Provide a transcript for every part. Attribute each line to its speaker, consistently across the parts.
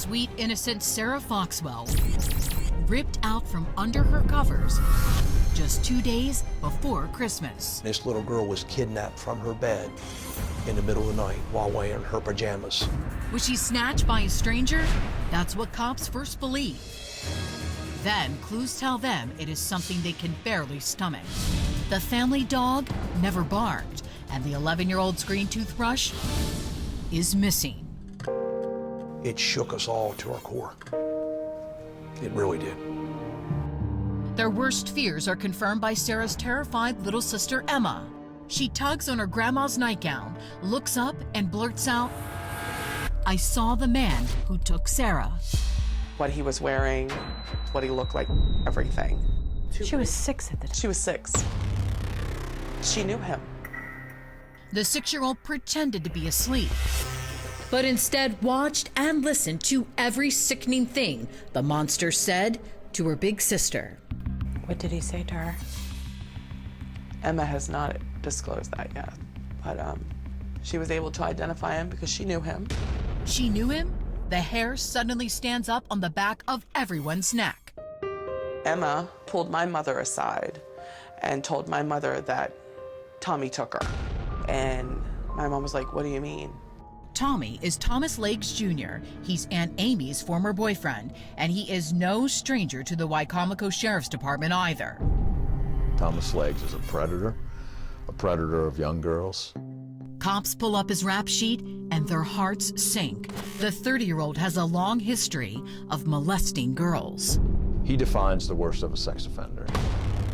Speaker 1: sweet, innocent Sarah Foxwell ripped out from under her covers just 2 days before Christmas.
Speaker 2: This little girl was kidnapped from her bed in the middle of the night while wearing her pajamas.
Speaker 1: Was she snatched by a stranger? That's what cops first believe. Then clues tell them it is something they can barely stomach. The family dog never barked, and the 11-year-old's green toothbrush is missing.
Speaker 2: It shook us all to our core. It really did.
Speaker 1: Their worst fears are confirmed by Sarah's terrified little sister, Emma. She tugs on her grandma's nightgown, looks up, and blurts out, "I saw the man who took Sarah."
Speaker 3: What he was wearing, what he looked like, everything.
Speaker 4: She was 6 at the time.
Speaker 3: She was 6. She knew him.
Speaker 1: The 6-year-old pretended to be asleep, but instead watched and listened to every sickening thing the monster said to her big sister.
Speaker 4: What did he say to her?
Speaker 3: Emma has not disclosed that yet, but she was able to identify him because she knew him.
Speaker 1: She knew him? The hair suddenly stands up on the back of everyone's neck.
Speaker 3: Emma pulled my mother aside and told my mother that Tommy took her. And my mom was like, "What do you mean?"
Speaker 1: Tommy is Thomas Lakes Jr. He's Aunt Amy's former boyfriend, and he is no stranger to the Wicomico Sheriff's Department either.
Speaker 5: Thomas Lakes is a predator of young girls.
Speaker 1: Cops pull up his rap sheet, and their hearts sink. The 30-year-old has a long history of molesting girls.
Speaker 5: He defines the worst of a sex offender.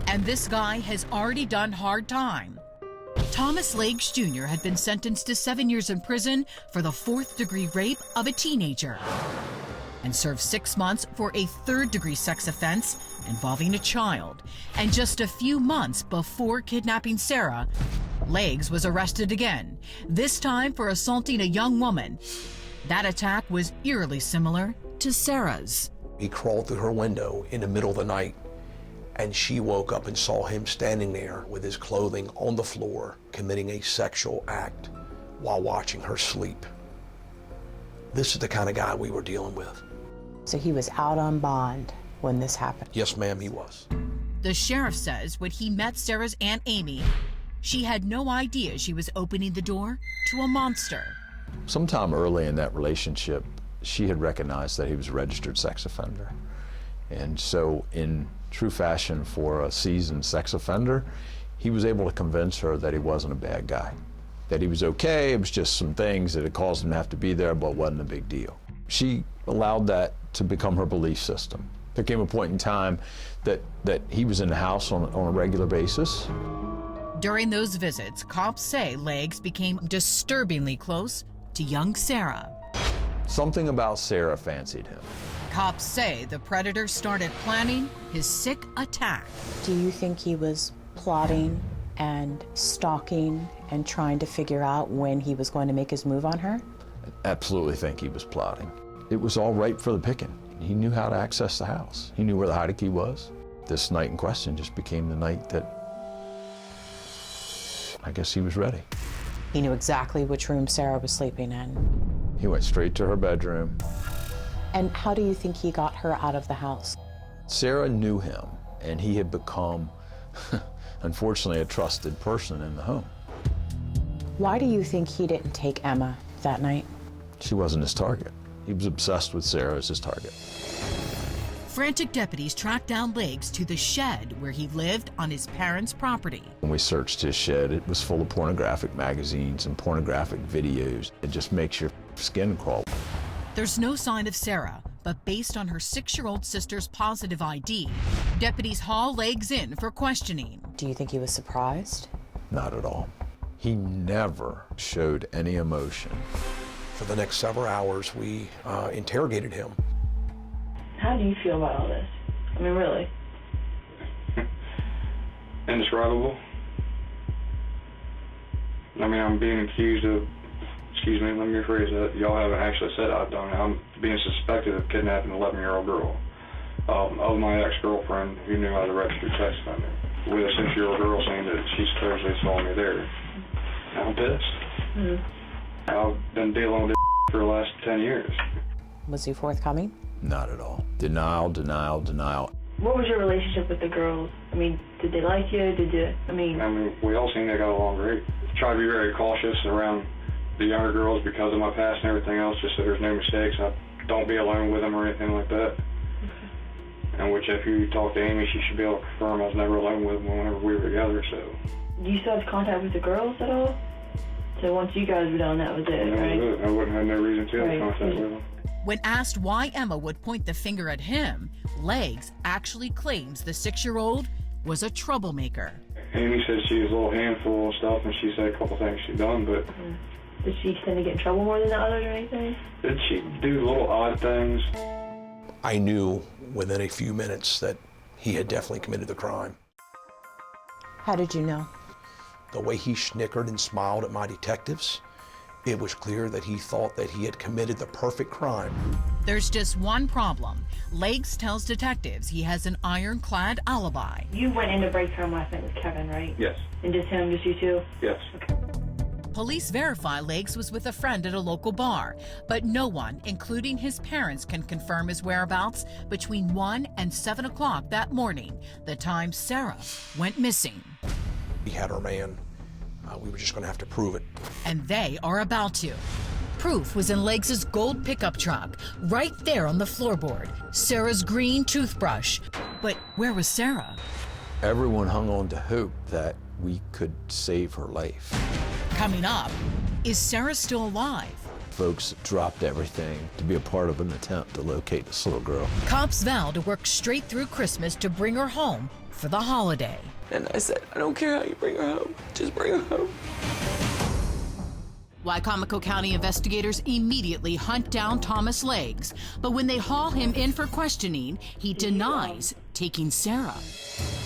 Speaker 1: And this guy has already done hard time. Thomas Lakes Jr. had been sentenced to 7 years in prison for the 4th-degree rape of a teenager and served 6 months for a 3rd-degree sex offense involving a child. And just a few months before kidnapping Sarah, Lakes was arrested again, this time for assaulting a young woman. That attack was eerily similar to Sarah's.
Speaker 2: He crawled through her window in the middle of the night, and she woke up and saw him standing there with his clothing on the floor, committing a sexual act while watching her sleep. This is the kind of guy we were dealing with.
Speaker 4: So he was out on bond when this happened.
Speaker 2: Yes, ma'am, he was.
Speaker 1: The sheriff says when he met Sarah's Aunt Amy, she had no idea she was opening the door to a monster.
Speaker 5: Sometime early in that relationship, she had recognized that he was a registered sex offender. And so in true fashion for a seasoned sex offender, he was able to convince her that he wasn't a bad guy, that he was okay, it was just some things that had caused him to have to be there, but it wasn't a big deal. She allowed that to become her belief system. There came a point in time that he was in the house on a regular basis.
Speaker 1: During those visits, cops say Lakes became disturbingly close to young Sarah.
Speaker 5: Something about Sarah fancied him.
Speaker 1: Cops say the predator started planning his sick attack.
Speaker 4: Do you think he was plotting and stalking and trying to figure out when he was going to make his move on her?
Speaker 5: I absolutely think he was plotting. It was all ripe for the picking. He knew how to access the house. He knew where the hiding key was. This night in question just became the night that I guess he was ready.
Speaker 4: He knew exactly which room Sarah was sleeping in.
Speaker 5: He went straight to her bedroom.
Speaker 4: And how do you think he got her out of the house?
Speaker 5: Sarah knew him, and he had become, unfortunately, a trusted person in the home.
Speaker 4: Why do you think he didn't take Emma that night?
Speaker 5: She wasn't his target. He was obsessed with Sarah as his target.
Speaker 1: Frantic deputies tracked down Lakes to the shed where he lived on his parents' property.
Speaker 5: When we searched his shed, it was full of pornographic magazines and pornographic videos. It just makes your skin crawl.
Speaker 1: There's no sign of Sarah, but based on her 6-year-old sister's positive ID, deputies haul Lakes in for questioning.
Speaker 4: Do you think he was surprised?
Speaker 5: Not at all. He never showed any emotion.
Speaker 2: For the next several hours, we interrogated him.
Speaker 6: How do you feel about all this? I mean, really?
Speaker 7: Indescribable. I mean, I'm being accused of, excuse me, let me rephrase that. Y'all haven't actually said I've done it. I'm being suspected of kidnapping an 11-year-old girl of my ex-girlfriend who knew I was a registered sex offender, with a 6-year-old girl saying that she supposedly saw me there. I'm pissed. I've been dealing with this for the last 10 years.
Speaker 4: Was he forthcoming?
Speaker 5: Not at all. Denial, denial, denial.
Speaker 6: What was your relationship with the girls? I mean, did they like you? I mean,
Speaker 7: we all seem they got along great. Try to be very cautious around the younger girls because of my past and everything else, just so there's no mistakes. I don't be alone with them or anything like that. And which, if you talk to Amy, she should be able to confirm I was never alone with them whenever we were together, so.
Speaker 6: Do you still have contact with the girls at all? So once you guys were done, that was it, right?
Speaker 7: I wouldn't have no reason to have contact with them.
Speaker 1: When asked why Emma would point the finger at him, Legs actually claims the 6-year-old was a troublemaker.
Speaker 7: Amy said she was a little handful of stuff, and she said a couple things she'd done, but...
Speaker 6: Did she tend to get in trouble more than the others or anything?
Speaker 7: Did she do little odd things?
Speaker 2: I knew within a few minutes that he had definitely committed the crime.
Speaker 4: How did you know?
Speaker 2: The way he snickered and smiled at my detectives, it was clear that he thought that he had committed the perfect crime.
Speaker 1: There's just one problem. Legs tells detectives he has an ironclad alibi.
Speaker 6: You went into break room last night with Kevin, right?
Speaker 7: Yes.
Speaker 6: And just him, just you two?
Speaker 7: Yes.
Speaker 6: Okay.
Speaker 1: Police verify Legs was with a friend at a local bar, but no one, including his parents, can confirm his whereabouts between 1 and 7 o'clock that morning, the time Sarah went missing.
Speaker 2: He had our man. We were just going to have to prove it.
Speaker 1: And they are about to. Proof was in Legs' gold pickup truck, right there on the floorboard. Sarah's green toothbrush. But where was Sarah?
Speaker 5: Everyone hung on to hope that we could save her life.
Speaker 1: Coming up, is Sarah still alive?
Speaker 5: Folks dropped everything to be a part of an attempt to locate this little girl.
Speaker 1: Cops vow to work straight through Christmas to bring her home for the holiday.
Speaker 3: And I said, I don't care how you bring her home, just bring her home.
Speaker 1: Wicomico County investigators immediately hunt down Thomas Legs, but when they haul him in for questioning, he denies taking Sarah.